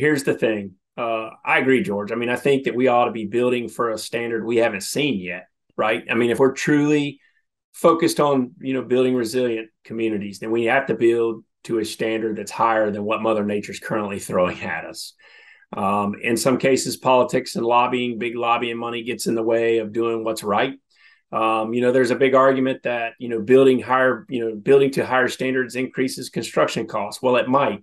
Here's the thing. I agree, George. I mean, I think that we ought to be building for a standard we haven't seen yet, right? I mean, if we're truly focused on, building resilient communities, then we have to build to a standard that's higher than what Mother Nature's currently throwing at us. In some cases, politics and lobbying, big lobbying money gets in the way of doing what's right. There's a big argument that, building to higher standards increases construction costs. Well, it might.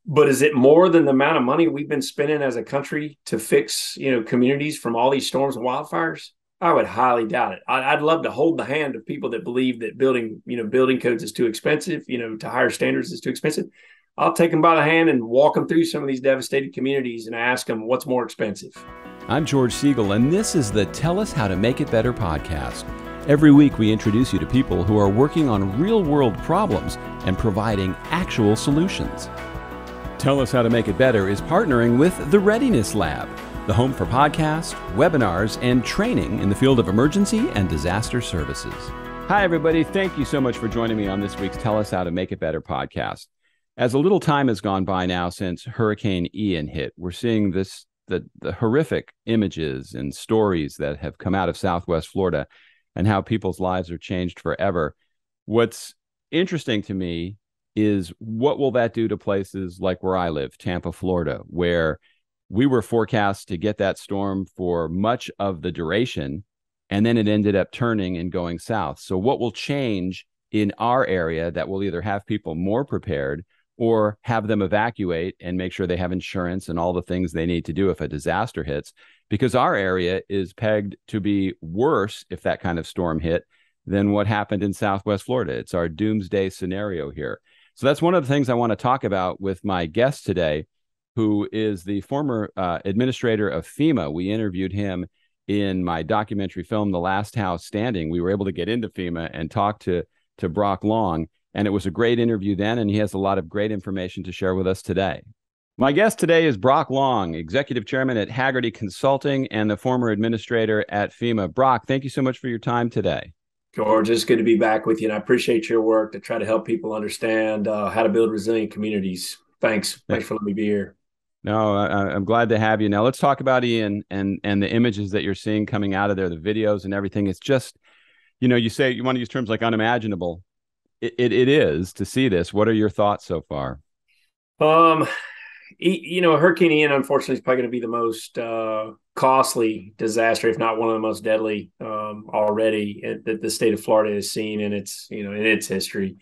But is it more than the amount of money we've been spending as a country to fix, communities from all these storms and wildfires? I would highly doubt it. I'd love to hold the hand of people that believe that building codes is too expensive, to higher standards is too expensive. I'll take them by the hand and walk them through some of these devastated communities and ask them what's more expensive. I'm George Siegel, and this is the Tell Us How to Make It Better podcast. Every week we introduce you to people who are working on real-world problems and providing actual solutions. Tell Us How to Make It Better is partnering with the Readiness Lab, the home for podcasts, webinars, and training in the field of emergency and disaster services. Hi, everybody. Thank you so much for joining me on this week's Tell Us How to Make It Better podcast. As a little time has gone by now since Hurricane Ian hit, we're seeing the horrific images and stories that have come out of Southwest Florida and how people's lives are changed forever. What's interesting to me is what will that do to places like where I live, Tampa, Florida, where we were forecast to get that storm for much of the duration, and then it ended up turning and going south. So what will change in our area that will either have people more prepared or have them evacuate and make sure they have insurance and all the things they need to do if a disaster hits, because our area is pegged to be worse if that kind of storm hit than what happened in Southwest Florida. It's our doomsday scenario here. So that's one of the things I want to talk about with my guest today, who is the former administrator of FEMA. We interviewed him in my documentary film, The Last House Standing. We were able to get into FEMA and talk to Brock Long, and it was a great interview then, and he has a lot of great information to share with us today. My guest today is Brock Long, Executive Chairman at Hagerty Consulting and the former administrator at FEMA. Brock, thank you so much for your time today. George, it's good to be back with you, and I appreciate your work to try to help people understand how to build resilient communities. Thanks for letting me be here. No, I'm glad to have you. Now, let's talk about Ian and the images that you're seeing coming out of there, the videos and everything. It's just, you say you want to use terms like unimaginable. It is to see this. What are your thoughts so far? Hurricane Ian, unfortunately, is probably going to be the most costly disaster, if not one of the most deadly already that the state of Florida has seen in its history.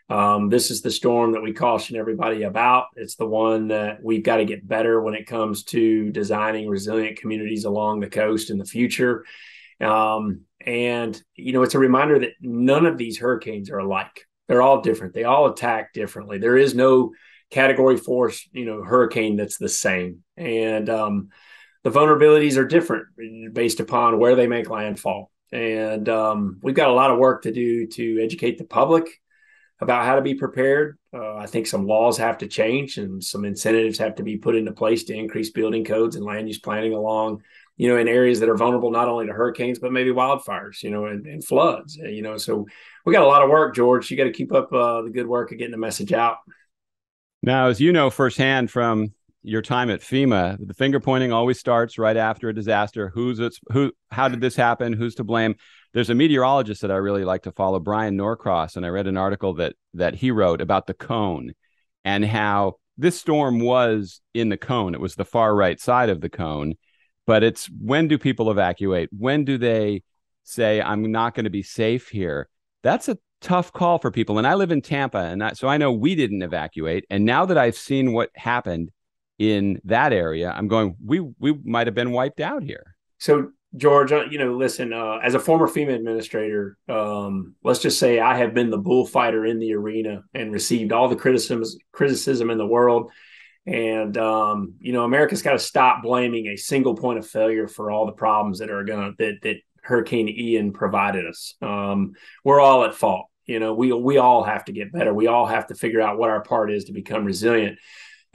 This is the storm that we caution everybody about. It's the one that we've got to get better when it comes to designing resilient communities along the coast in the future. It's a reminder that none of these hurricanes are alike. They're all different. They all attack differently. There is no Category 4, hurricane that's the same. And the vulnerabilities are different based upon where they make landfall. And we've got a lot of work to do to educate the public about how to be prepared. I think some laws have to change and some incentives have to be put into place to increase building codes and land use planning along, in areas that are vulnerable not only to hurricanes, but maybe wildfires, and floods, So we got a lot of work, George. You got to keep up the good work of getting the message out. Now, as you know firsthand from your time at FEMA, the finger pointing always starts right after a disaster. How did this happen? Who's to blame? There's a meteorologist that I really like to follow, Brian Norcross, and I read an article that he wrote about the cone and how this storm was in the cone. It was the far right side of the cone, but it's when do people evacuate? When do they say, I'm not going to be safe here? That's a tough call for people. And I live in Tampa, and so I know we didn't evacuate. And now that I've seen what happened in that area, I'm going, we might have been wiped out here. So, George, listen, as a former FEMA administrator, let's just say I have been the bullfighter in the arena and received all the criticism in the world. And, America's got to stop blaming a single point of failure for all the problems that Hurricane Ian provided us. We're all at fault. We all have to get better. We all have to figure out what our part is to become resilient.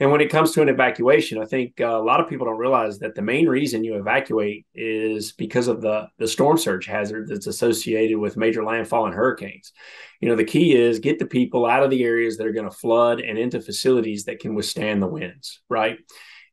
And when it comes to an evacuation, I think a lot of people don't realize that the main reason you evacuate is because of the storm surge hazard that's associated with major landfall and hurricanes. The key is get the people out of the areas that are going to flood and into facilities that can withstand the winds, right?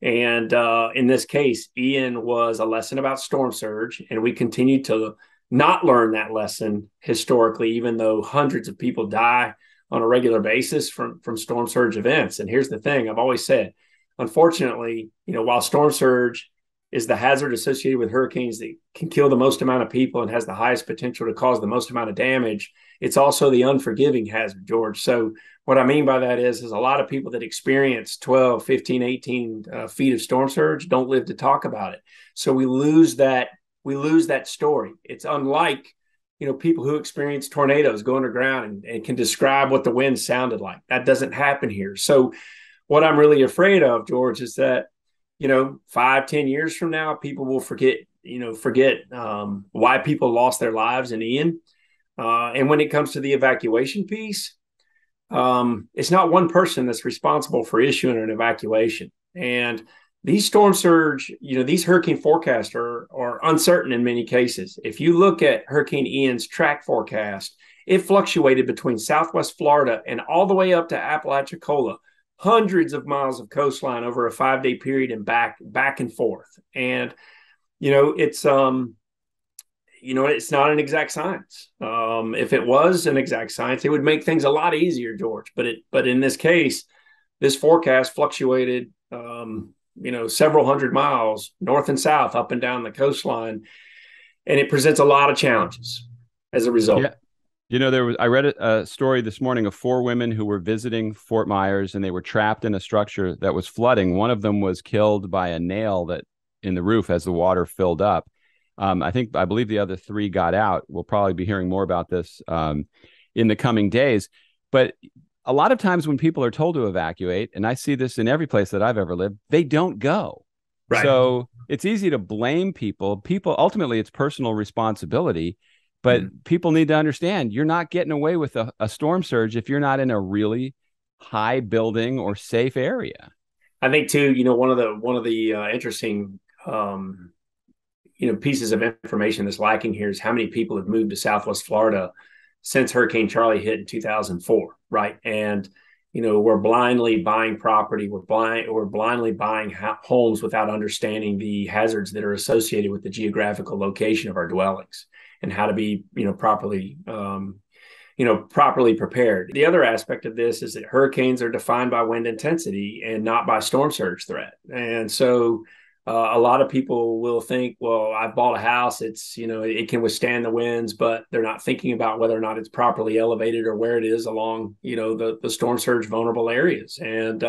And in this case, Ian was a lesson about storm surge, and we continue to not learn that lesson historically, even though hundreds of people die on a regular basis from storm surge events. And here's the thing: I've always said, unfortunately, while storm surge is the hazard associated with hurricanes that can kill the most amount of people and has the highest potential to cause the most amount of damage, it's also the unforgiving hazard, George. So what I mean by that is a lot of people that experience 12, 15, 18 feet of storm surge don't live to talk about it. So we lose that story. It's unlike people who experience tornadoes go underground and can describe what the wind sounded like. That doesn't happen here. So what I'm really afraid of, George, is that, 5-10 years from now, people will forget why people lost their lives in Ian. And when it comes to the evacuation piece, it's not one person that's responsible for issuing an evacuation. And these storm surge, these hurricane forecasts are uncertain in many cases. If you look at Hurricane Ian's track forecast, it fluctuated between Southwest Florida and all the way up to Apalachicola, hundreds of miles of coastline over a 5-day period and back and forth. And, it's not an exact science. If it was an exact science, it would make things a lot easier, George. But in this case, this forecast fluctuated, several hundred miles north and south, up and down the coastline, and it presents a lot of challenges as a result. Yeah. I read a story this morning of 4 women who were visiting Fort Myers, and they were trapped in a structure that was flooding. One of them was killed by a nail that in the roof as the water filled up. I believe the other 3 got out. We'll probably be hearing more about this in the coming days. But a lot of times when people are told to evacuate, and I see this in every place that I've ever lived, they don't go. Right. So it's easy to blame people. Ultimately, it's personal responsibility. But people need to understand you're not getting away with a storm surge if you're not in a really high building or safe area. I think too, one of the interesting pieces of information that's lacking here is how many people have moved to Southwest Florida since Hurricane Charlie hit in 2004, right? And we're blindly buying property. We're blindly buying homes without understanding the hazards that are associated with the geographical location of our dwellings and how to be, properly prepared. The other aspect of this is that hurricanes are defined by wind intensity and not by storm surge threat. And so a lot of people will think, well, I've bought a house. It's, it can withstand the winds, but they're not thinking about whether or not it's properly elevated or where it is along, the storm surge vulnerable areas. And,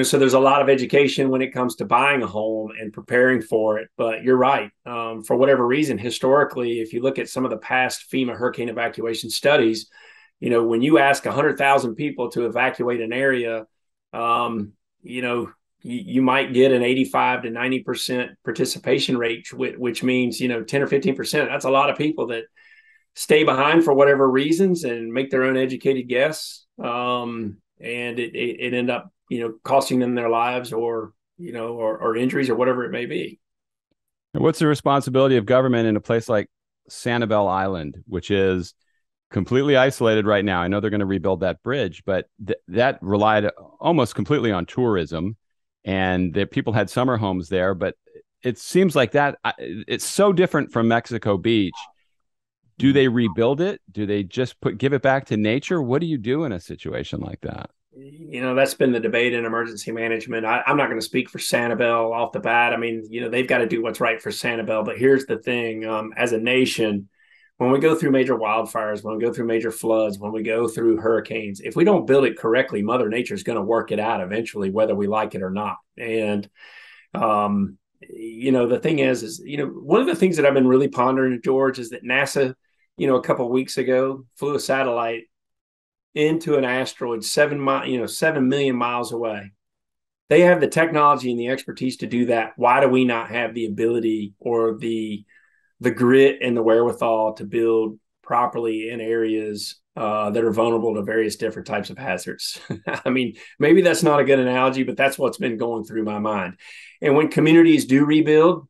so there's a lot of education when it comes to buying a home and preparing for it. But you're right. For whatever reason, historically, if you look at some of the past FEMA hurricane evacuation studies, when you ask 100,000 people to evacuate an area, you might get an 85 to 90% participation rate, which means, 10 or 15%. That's a lot of people that stay behind for whatever reasons and make their own educated guess. And it end up, costing them their lives or injuries or whatever it may be. What's the responsibility of government in a place like Sanibel Island, which is completely isolated right now? I know they're going to rebuild that bridge, but that relied almost completely on tourism, and the people had summer homes there. But it seems like that it's so different from Mexico Beach. Do they rebuild it? Do they just give it back to nature? What do you do in a situation like that? That's been the debate in emergency management. I'm not going to speak for Sanibel off the bat. I mean, they've got to do what's right for Sanibel. But here's the thing. As a nation, when we go through major wildfires, when we go through major floods, when we go through hurricanes, if we don't build it correctly, Mother Nature is going to work it out eventually, whether we like it or not. And, the thing is, one of the things that I've been really pondering, George, is that NASA, a couple of weeks ago, flew a satellite into an asteroid 7 million miles away. They have the technology and the expertise to do that. Why do we not have the ability or the grit and the wherewithal to build properly in areas that are vulnerable to various different types of hazards. I mean, maybe that's not a good analogy, but that's what's been going through my mind. And when communities do rebuild,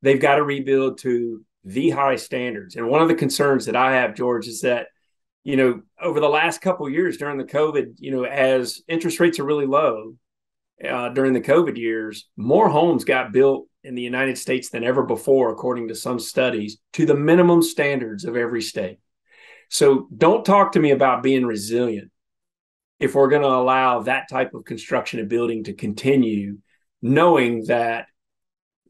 they've got to rebuild to the high standards. And one of the concerns that I have, George, is that, over the last couple of years during the COVID, as interest rates are really low during the COVID years, more homes got built in the United States than ever before, according to some studies, to the minimum standards of every state. So don't talk to me about being resilient if we're going to allow that type of construction and building to continue, knowing that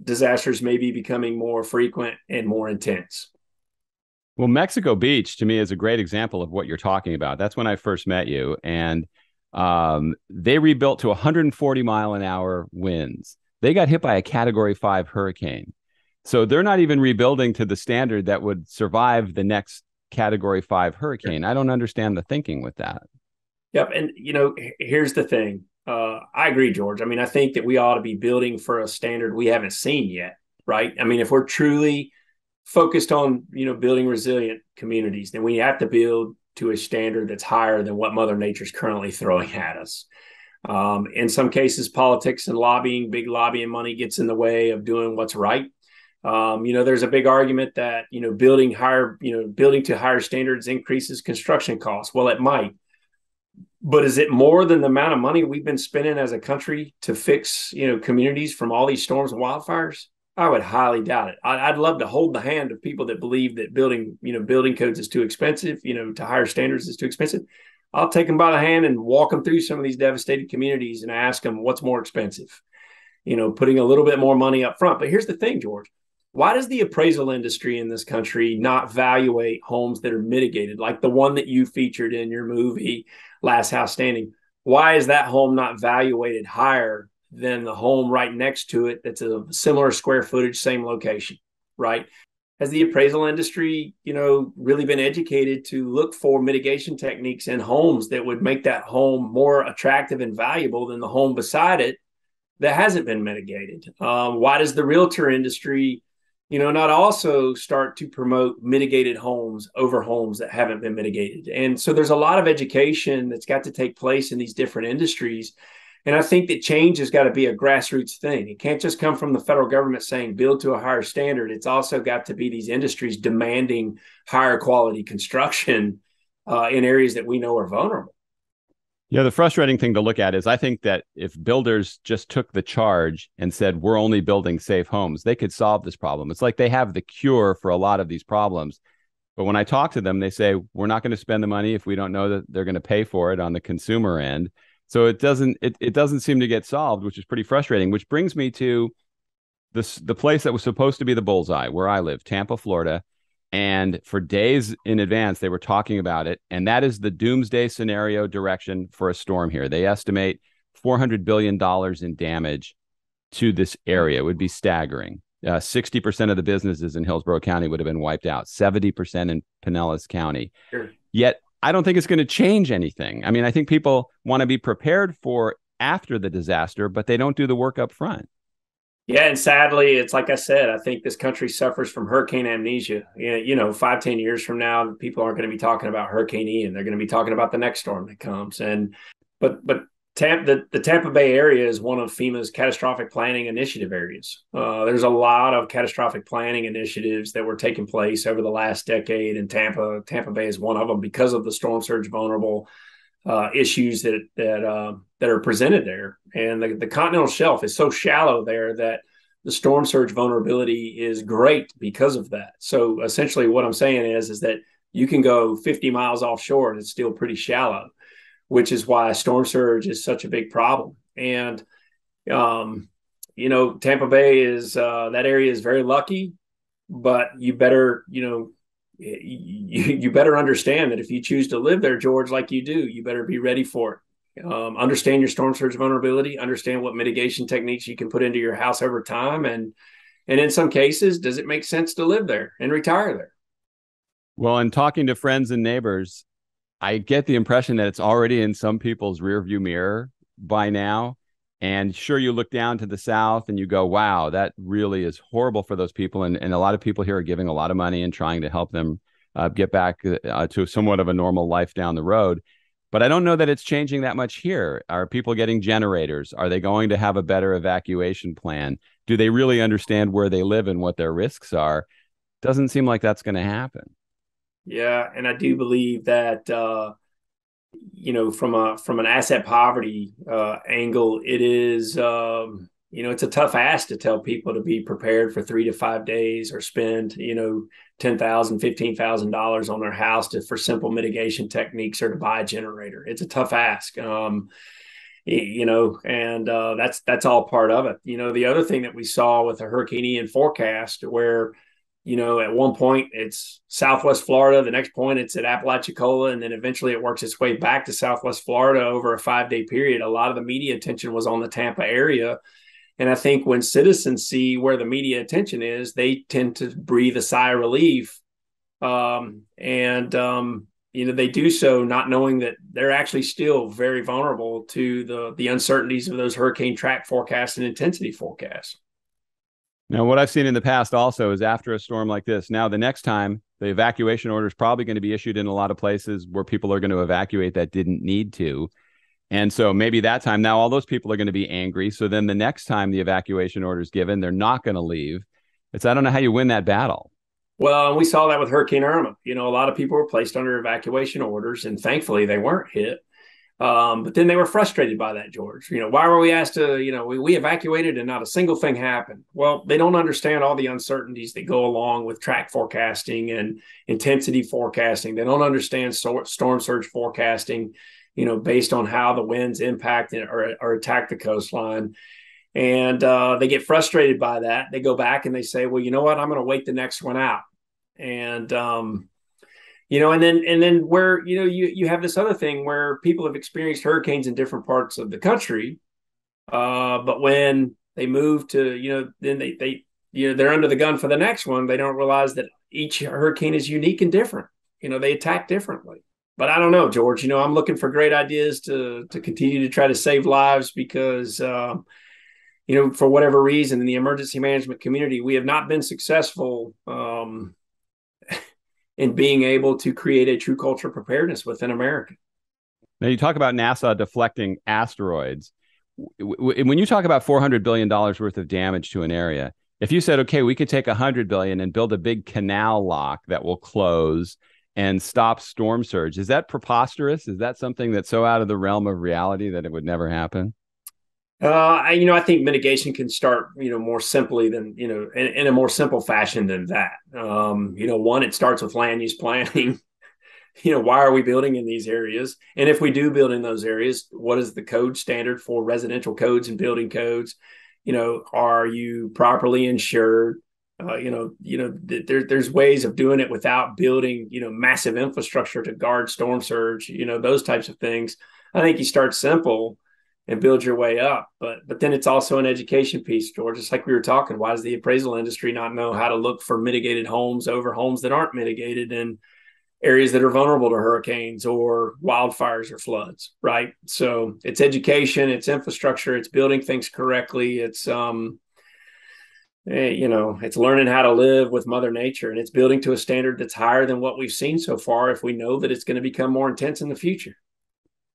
disasters may be becoming more frequent and more intense. Well, Mexico Beach, to me, is a great example of what you're talking about. That's when I first met you. And they rebuilt to 140-mile-an-hour winds. They got hit by a Category 5 hurricane. So they're not even rebuilding to the standard that would survive the next Category 5 hurricane. I don't understand the thinking with that. Yep. And, here's the thing. I agree, George. I mean, I think that we ought to be building for a standard we haven't seen yet, right? I mean, if we're truly focused on, building resilient communities, then we have to build to a standard that's higher than what Mother Nature's currently throwing at us. In some cases, politics and lobbying, big lobbying money gets in the way of doing what's right. There's a big argument that, building to higher standards increases construction costs. Well, it might. But is it more than the amount of money we've been spending as a country to fix, communities from all these storms and wildfires? I would highly doubt it. I'd love to hold the hand of people that believe that building codes is too expensive, to higher standards is too expensive. I'll take them by the hand and walk them through some of these devastated communities and ask them what's more expensive, putting a little bit more money up front. But here's the thing, George. Why does the appraisal industry in this country not valuate homes that are mitigated, like the one that you featured in your movie, Last House Standing? Why is that home not valuated higher than the home right next to it that's a similar square footage, same location, right? Has the appraisal industry, really been educated to look for mitigation techniques in homes that would make that home more attractive and valuable than the home beside it that hasn't been mitigated? Why does the realtor industry, not also start to promote mitigated homes over homes that haven't been mitigated? And so there's a lot of education that's got to take place in these different industries. And I think that change has got to be a grassroots thing. It can't just come from the federal government saying build to a higher standard. It's also got to be these industries demanding higher quality construction in areas that we know are vulnerable. Yeah, the frustrating thing to look at is I think that if builders just took the charge and said, we're only building safe homes, they could solve this problem. It's like they have the cure for a lot of these problems. But when I talk to them, they say, we're not going to spend the money if we don't know that they're going to pay for it on the consumer end. So it doesn't seem to get solved, which is pretty frustrating, which brings me to the place that was supposed to be the bullseye, where I live, Tampa, Florida. And for days in advance, they were talking about it. And that is the doomsday scenario direction for a storm here. They estimate $400 billion in damage to this area. It would be staggering. 60% of the businesses in Hillsborough County would have been wiped out, 70% in Pinellas County. Sure. Yet, I don't think it's going to change anything. I mean, I think people want to be prepared for after the disaster, but they don't do the work up front. Yeah, and sadly, it's like I said, I think this country suffers from hurricane amnesia. 5-10 years from now, people aren't going to be talking about Hurricane Ian. They're going to be talking about the next storm that comes. But the Tampa Bay area is one of FEMA's catastrophic planning initiative areas. There's a lot of catastrophic planning initiatives that were taking place over the last decade, and Tampa Bay is one of them because of the storm surge vulnerable issues that are presented there. And the continental shelf is so shallow there that the storm surge vulnerability is great because of that. So essentially what I'm saying is that you can go 50 miles offshore and it's still pretty shallow, which is why storm surge is such a big problem. And, Tampa Bay is, that area is very lucky, but you better, you better understand that if you choose to live there, George, like you do, you better be ready for it. Understand your storm surge vulnerability, understand what mitigation techniques you can put into your house over time. And in some cases, does it make sense to live there and retire there? Well, in talking to friends and neighbors, I get the impression that it's already in some people's rearview mirror by now. And sure, you look down to the south and you go, wow, that really is horrible for those people. And a lot of people here are giving a lot of money and trying to help them get back to somewhat of a normal life down the road. But I don't know that it's changing that much here. Are people getting generators? Are they going to have a better evacuation plan? Do they really understand where they live and what their risks are? Doesn't seem like that's going to happen. Yeah, and I do believe that from an asset poverty angle, it is it's a tough ask to tell people to be prepared for 3 to 5 days or spend $10,000, $15,000 on their house for simple mitigation techniques or to buy a generator. It's a tough ask. And that's all part of it. The other thing that we saw with the Hurricane Ian forecast, where at one point it's Southwest Florida, the next point it's at Apalachicola, and then eventually it works its way back to Southwest Florida over a 5-day period. A lot of the media attention was on the Tampa area. And I think when citizens see where the media attention is, they tend to breathe a sigh of relief. They do so not knowing that they're actually still very vulnerable to the uncertainties of those hurricane track forecasts and intensity forecasts. Now, what I've seen in the past also is after a storm like this, now the next time the evacuation order is probably going to be issued in a lot of places where people are going to evacuate that didn't need to. And so maybe that time now all those people are going to be angry. So then the next time the evacuation order is given, they're not going to leave. I don't know how you win that battle. Well, we saw that with Hurricane Irma. A lot of people were placed under evacuation orders, and thankfully they weren't hit. But then they were frustrated by that, George. Why were we asked to, we evacuated and not a single thing happened? Well, they don't understand all the uncertainties that go along with track forecasting and intensity forecasting. They don't understand storm surge forecasting, based on how the winds impact or attack the coastline. And they get frustrated by that. They go back and they say, well, you know what? I'm going to wait the next one out. And, and then where, you have this other thing where people have experienced hurricanes in different parts of the country. But when they move to, then they're under the gun for the next one. They don't realize that each hurricane is unique and different. They attack differently. But I don't know, George, I'm looking for great ideas to continue to try to save lives because, for whatever reason in the emergency management community, we have not been successful in being able to create a true culture of preparedness within America. Now, you talk about NASA deflecting asteroids. When you talk about $400 billion worth of damage to an area, if you said, okay, we could take $100 billion and build a big canal lock that will close and stop storm surge, is that preposterous? Is that something that's so out of the realm of reality that it would never happen? I think mitigation can start, more simply than, in a more simple fashion than that. One, it starts with land use planning. Why are we building in these areas? And if we do build in those areas, what is the code standard for residential codes and building codes? Are you properly insured? There's ways of doing it without building, massive infrastructure to guard storm surge, those types of things. I think you start simple and build your way up. But then it's also an education piece, George. It's like we were talking. Why does the appraisal industry not know how to look for mitigated homes over homes that aren't mitigated in areas that are vulnerable to hurricanes or wildfires or floods, right? So it's education, it's infrastructure, it's building things correctly. It's it's learning how to live with Mother Nature, and it's building to a standard that's higher than what we've seen so far if we know that it's going to become more intense in the future.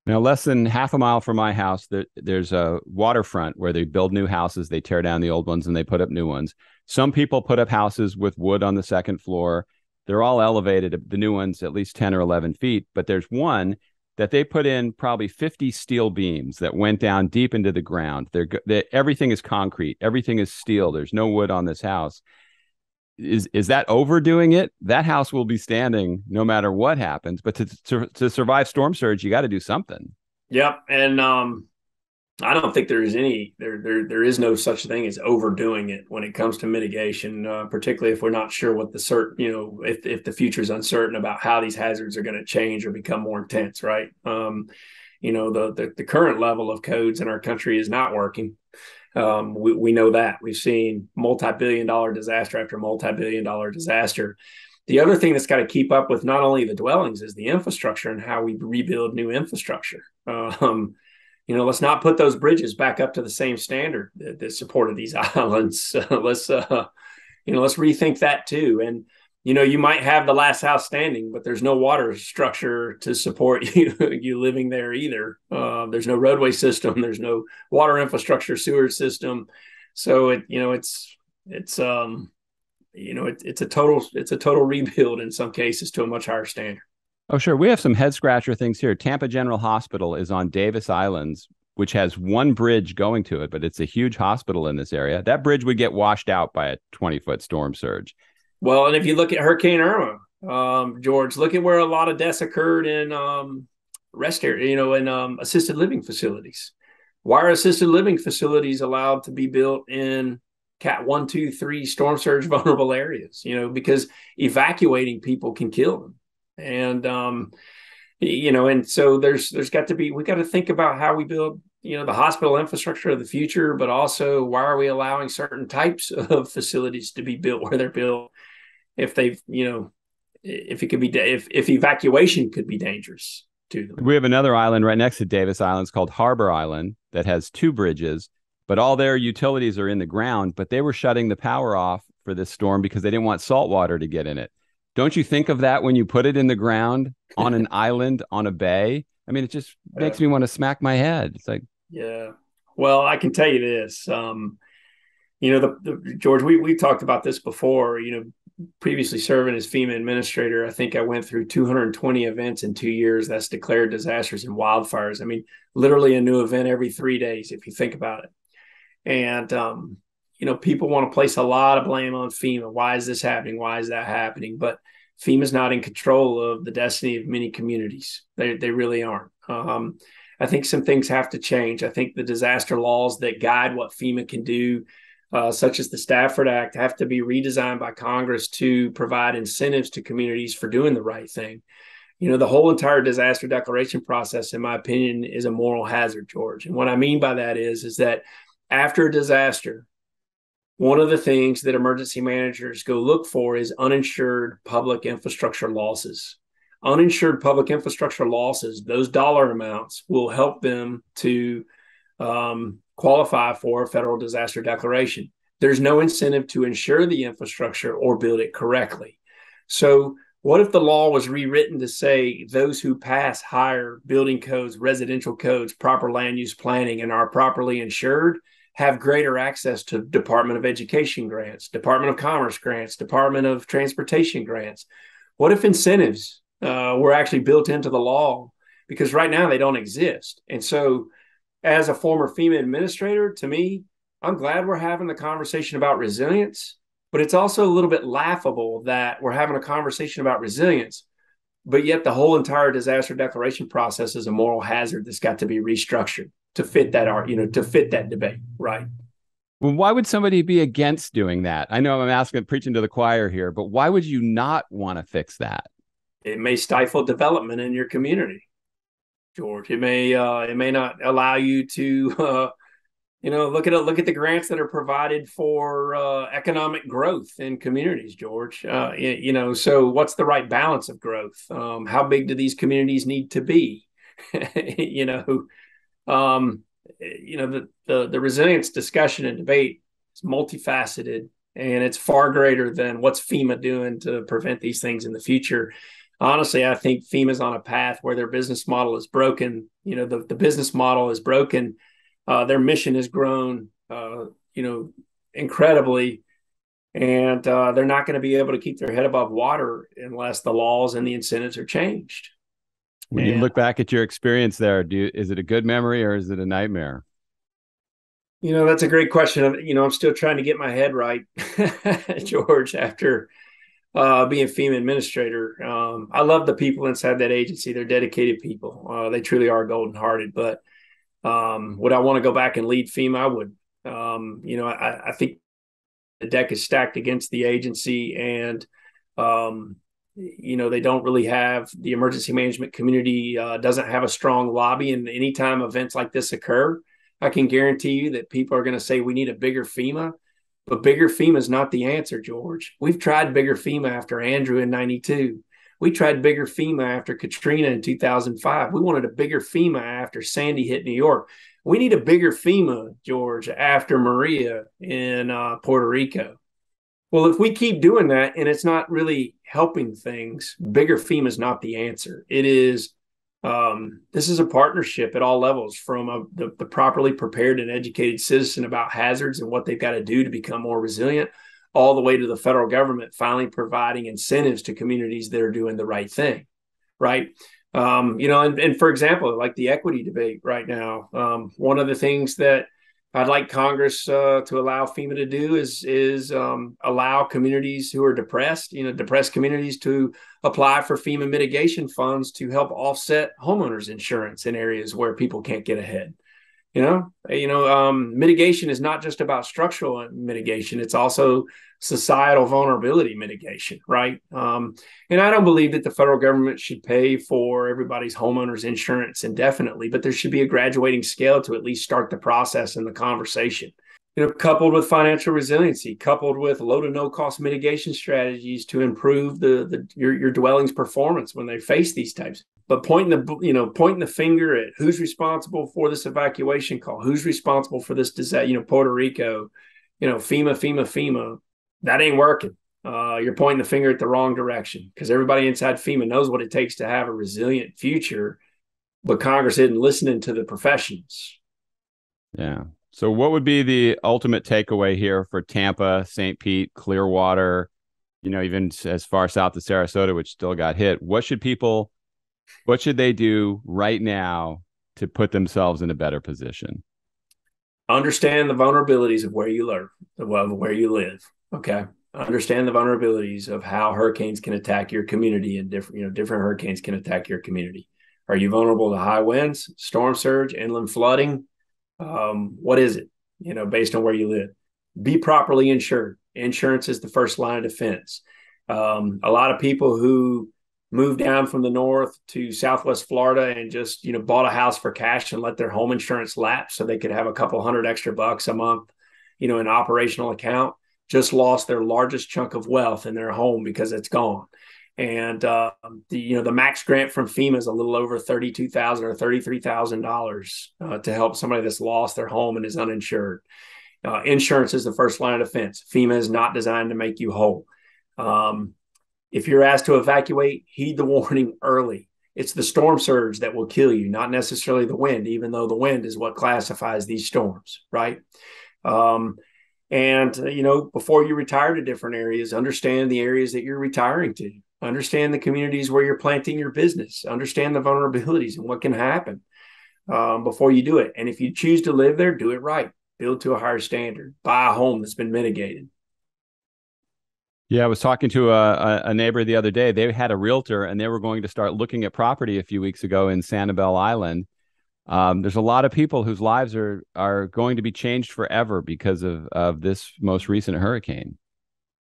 Now, less than half a mile from my house, there's a waterfront where they build new houses. They tear down the old ones and they put up new ones. Some people put up houses with wood on the second floor. They're all elevated, the new ones, at least 10 or 11 feet. But there's one that they put in probably 50 steel beams that went down deep into the ground. Everything is concrete. Everything is steel. There's no wood on this house. Is that overdoing it? That house will be standing no matter what happens. But to survive storm surge, you got to do something. Yep. And I don't think there is no such thing as overdoing it when it comes to mitigation, particularly if we're not sure what if the future is uncertain about how these hazards are going to change or become more intense, right? The current level of codes in our country is not working. We know that. We've seen multi-billion-dollar disaster after multi-billion-dollar disaster. The other thing that's got to keep up with not only the dwellings is the infrastructure and how we rebuild new infrastructure. Let's not put those bridges back up to the same standard that supported these islands. Let's rethink that too. And you might have the last house standing, but there's no water structure to support you living there either. There's no roadway system. There's no water infrastructure, sewer system. So it's a total rebuild in some cases to a much higher standard. Oh, sure. We have some head scratcher things here. Tampa General Hospital is on Davis Islands, which has one bridge going to it, but it's a huge hospital in this area. That bridge would get washed out by a 20-foot storm surge. Well, and if you look at Hurricane Irma, George, look at where a lot of deaths occurred in rest area, in assisted living facilities. Why are assisted living facilities allowed to be built in Cat 1, 2, 3 storm surge vulnerable areas? Because evacuating people can kill them. And and so we got to think about how we build the hospital infrastructure of the future, but also why are we allowing certain types of facilities to be built where they're built if evacuation could be dangerous to them. We have another island right next to Davis Islands called Harbor Island that has 2 bridges, but all their utilities are in the ground, but they were shutting the power off for this storm because they didn't want salt water to get in it. Don't you think of that when you put it in the ground on an island on a bay? I mean, it just makes me want to smack my head. It's like, yeah. Well, I can tell you this, George, we talked about this before, previously serving as FEMA administrator. I think I went through 220 events in 2 years that's declared disasters and wildfires. I mean, literally a new event every 3 days, if you think about it. And, people want to place a lot of blame on FEMA. Why is this happening? Why is that happening? But FEMA's not in control of the destiny of many communities. They really aren't. I think some things have to change. I think the disaster laws that guide what FEMA can do, such as the Stafford Act, have to be redesigned by Congress to provide incentives to communities for doing the right thing. The whole entire disaster declaration process, in my opinion, is a moral hazard, George. And what I mean by that is that after a disaster, one of the things that emergency managers go look for is uninsured public infrastructure losses. Uninsured public infrastructure losses, those dollar amounts will help them to qualify for a federal disaster declaration. There's no incentive to insure the infrastructure or build it correctly. So what if the law was rewritten to say those who pass higher building codes, residential codes, proper land use planning, and are properly insured have greater access to Department of Education grants, Department of Commerce grants, Department of Transportation grants? What if incentives were actually built into the law? Because right now they don't exist. And so as a former FEMA administrator, to me, I'm glad we're having the conversation about resilience, but it's also a little bit laughable that we're having a conversation about resilience, but yet the whole entire disaster declaration process is a moral hazard that's got to be restructured to fit that debate, right? Well, why would somebody be against doing that? I know I'm preaching to the choir here, but why would you not want to fix that? It may stifle development in your community, George. It may not allow you to look at the grants that are provided for economic growth in communities, George. So what's the right balance of growth? How big do these communities need to be? The resilience discussion and debate is multifaceted, and it's far greater than what's FEMA doing to prevent these things in the future. Honestly, I think FEMA's on a path where their business model is broken. The business model is broken. Their mission has grown, incredibly, and they're not going to be able to keep their head above water unless the laws and the incentives are changed. When you look back at your experience there, is it a good memory or is it a nightmare? That's a great question. I'm still trying to get my head right, George, after being FEMA administrator. I love the people inside that agency. They're dedicated people. They truly are golden hearted. But would I want to go back and lead FEMA? I would. I think the deck is stacked against the agency, and they don't really have the emergency management community doesn't have a strong lobby. And anytime events like this occur, I can guarantee you that people are going to say we need a bigger FEMA, but bigger FEMA is not the answer, George. We've tried bigger FEMA after Andrew in 92. We tried bigger FEMA after Katrina in 2005. We wanted a bigger FEMA after Sandy hit New York. We need a bigger FEMA, George, after Maria in Puerto Rico. Well, if we keep doing that and it's not really helping things, bigger FEMA is not the answer. It is, this is a partnership at all levels, from the properly prepared and educated citizen about hazards and what they've got to do to become more resilient, all the way to the federal government finally providing incentives to communities that are doing the right thing, right? And for example, like the equity debate right now, one of the things that I'd like Congress to allow FEMA to do is allow communities who are depressed communities, to apply for FEMA mitigation funds to help offset homeowners insurance in areas where people can't get ahead. Mitigation is not just about structural mitigation; it's also societal vulnerability mitigation, right? And I don't believe that the federal government should pay for everybody's homeowners insurance indefinitely, but there should be a graduating scale to at least start the process and the conversation. Coupled with financial resiliency, coupled with low to no cost mitigation strategies to improve your dwelling's performance when they face these types. But pointing the finger at who's responsible for this evacuation call, who's responsible for this disaster, Puerto Rico, FEMA, that ain't working. You're pointing the finger at the wrong direction, because everybody inside FEMA knows what it takes to have a resilient future, but Congress isn't listening to the professions. Yeah. So what would be the ultimate takeaway here for Tampa, St. Pete, Clearwater, even as far south as Sarasota, which still got hit? What should they do right now to put themselves in a better position? Understand the vulnerabilities of where you live. Okay. Understand the vulnerabilities of how hurricanes can attack your community, and different hurricanes can attack your community. Are you vulnerable to high winds, storm surge, inland flooding? What is it? Based on where you live. Be properly insured. Insurance is the first line of defense. A lot of people who moved down from the north to Southwest Florida and just, bought a house for cash and let their home insurance lapse so they could have a couple $100 extra a month, in an operational account, just lost their largest chunk of wealth in their home because it's gone. And the max grant from FEMA is a little over $32,000 or $33,000 to help somebody that's lost their home and is uninsured. Insurance is the first line of defense. FEMA is not designed to make you whole. If you're asked to evacuate, heed the warning early. It's the storm surge that will kill you, not necessarily the wind, even though the wind is what classifies these storms, right? Before you retire to different areas, understand the areas that you're retiring to. Understand the communities where you're planting your business. Understand the vulnerabilities and what can happen before you do it. And if you choose to live there, do it right. Build to a higher standard. Buy a home that's been mitigated. Yeah, I was talking to a neighbor the other day. They had a realtor, and they were going to start looking at property a few weeks ago in Sanibel Island. There's a lot of people whose lives are going to be changed forever because of this most recent hurricane.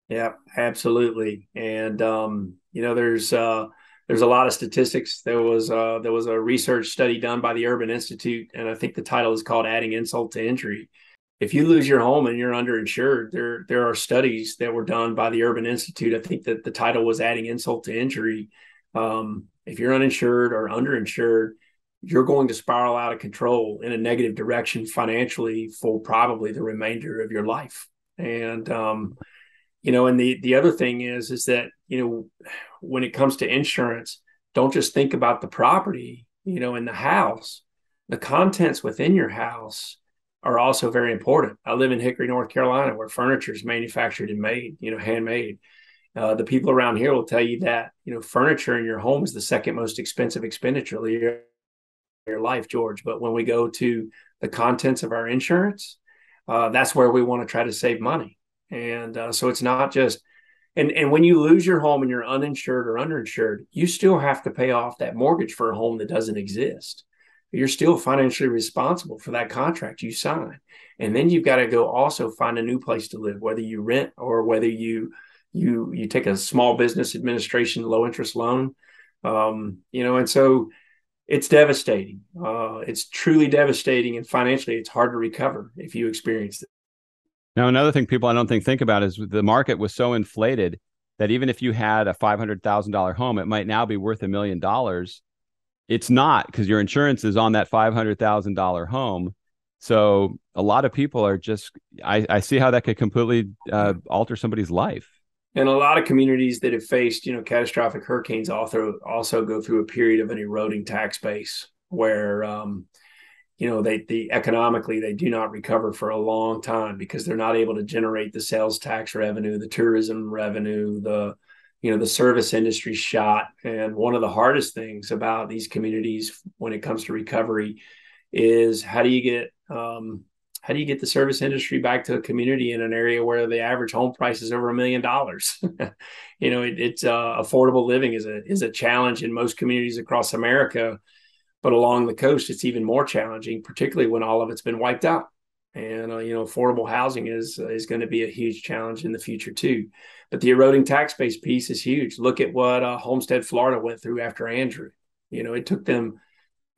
Yeah, absolutely. And there's a lot of statistics. There was a research study done by the Urban Institute, and I think the title is called "Adding Insult to Injury." If you lose your home and you're underinsured, there are studies that were done by the Urban Institute. I think that the title was "Adding Insult to Injury." If you're uninsured or underinsured, you're going to spiral out of control in a negative direction financially for probably the remainder of your life. And and the other thing is that, when it comes to insurance, don't just think about the property, in the house. The contents within your house are also very important. I live in Hickory, North Carolina, where furniture is manufactured and made, handmade. The people around here will tell you that, furniture in your home is the second most expensive expenditure of your life, George. But when we go to the contents of our insurance, that's where we want to try to save money. And so it's not just, and when you lose your home and you're uninsured or underinsured, you still have to pay off that mortgage for a home that doesn't exist. You're still financially responsible for that contract you sign. And then you've got to go also find a new place to live, whether you rent or whether you take a small business administration low interest loan. And so it's devastating. It's truly devastating. And financially, it's hard to recover if you experience it. Now, another thing people I don't think about is the market was so inflated that even if you had a $500,000 home, it might now be worth $1 million. It's not, because your insurance is on that $500,000 home. So a lot of people are just, I see how that could completely alter somebody's life. And a lot of communities that have faced, catastrophic hurricanes also go through a period of an eroding tax base where, they economically, they do not recover for a long time because they're not able to generate the sales tax revenue, the tourism revenue, the service industry shot. And one of the hardest things about these communities when it comes to recovery is how do you get the service industry back to a community in an area where the average home price is over $1 million? It's affordable living is a challenge in most communities across America, but along the coast, it's even more challenging, particularly when all of it's been wiped out. And affordable housing is going to be a huge challenge in the future too. But the eroding tax base piece is huge. Look at what Homestead, Florida went through after Andrew. It took them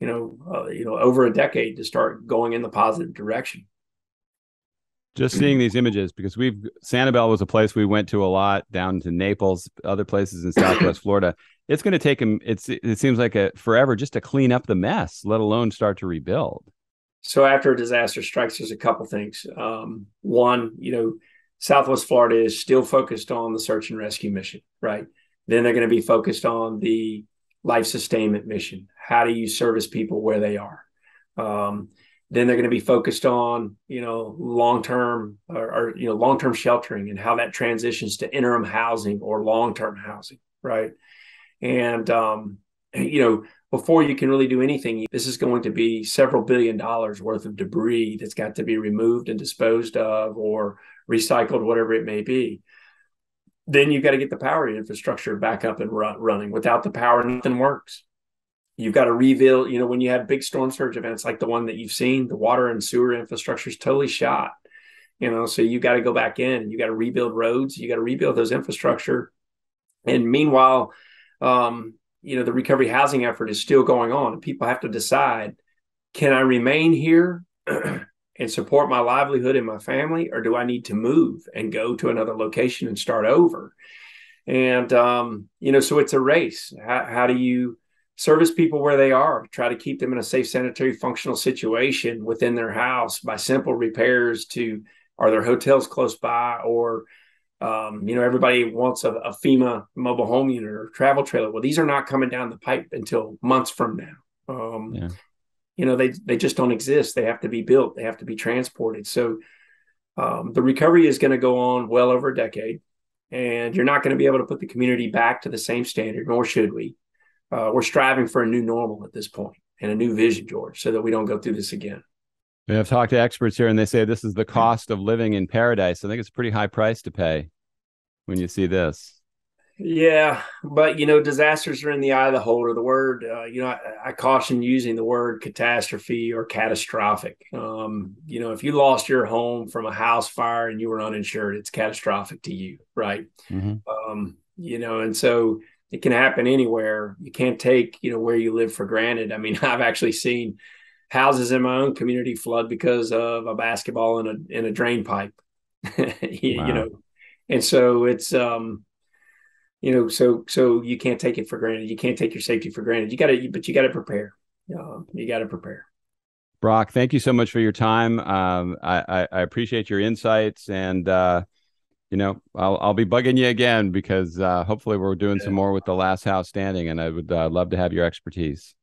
over a decade to start going in the positive direction. Just seeing these images, because Sanibel was a place we went to a lot, down to Naples, other places in Southwest Florida. It's going to take them, it seems like forever just to clean up the mess, let alone start to rebuild. So after a disaster strikes, there's a couple things. One, Southwest Florida is still focused on the search and rescue mission, right? Then they're going to be focused on the life sustainment mission. How do you service people where they are? Then they're going to be focused on, long-term long-term sheltering and how that transitions to interim housing or long-term housing, right? And, before you can really do anything, this is going to be several $1 billion worth of debris that's got to be removed and disposed of or recycled, whatever it may be. Then you've got to get the power infrastructure back up and running. Without the power, nothing works. You've got to rebuild, when you have big storm surge events like the one that you've seen, the water and sewer infrastructure is totally shot. So you got to go back in, you got to rebuild roads, you got to rebuild those infrastructure. And meanwhile, the recovery housing effort is still going on. And people have to decide, can I remain here and support my livelihood and my family, or do I need to move and go to another location and start over? And, so it's a race. How do you service people where they are, try to keep them in a safe, sanitary, functional situation within their house by simple repairs to, are there hotels close by? Or, everybody wants a FEMA mobile home unit or travel trailer. Well, these are not coming down the pipe until months from now. They just don't exist. They have to be built. They have to be transported. So the recovery is going to go on well over a decade, and you're not going to be able to put the community back to the same standard, nor should we. We're striving for a new normal at this point and a new vision, George, so that we don't go through this again. We have talked to experts here, and they say this is the cost of living in paradise. I think it's a pretty high price to pay when you see this. Yeah, but, disasters are in the eye of the beholder. The word, I caution using the word catastrophe or catastrophic. If you lost your home from a house fire and you were uninsured, it's catastrophic to you, right? Mm-hmm. And so it can happen anywhere. You can't take, where you live for granted. I mean, I've actually seen houses in my own community flood because of a basketball in a drain pipe. Wow. And so it's so you can't take it for granted. You can't take your safety for granted. You got to prepare. You got to prepare. Brock, thank you so much for your time. I appreciate your insights, and I'll be bugging you again because hopefully we're doing some more with the last house standing, and I would love to have your expertise.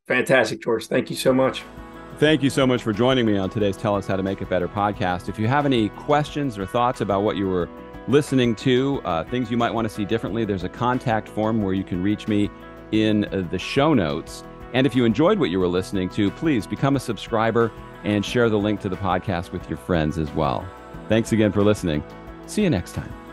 Fantastic, George. Thank you so much. Thank you so much for joining me on today's Tell Us How to Make It Better podcast. If you have any questions or thoughts about what you were listening to, things you might want to see differently, there's a contact form where you can reach me in the show notes. And if you enjoyed what you were listening to, please become a subscriber and share the link to the podcast with your friends as well. Thanks again for listening. See you next time.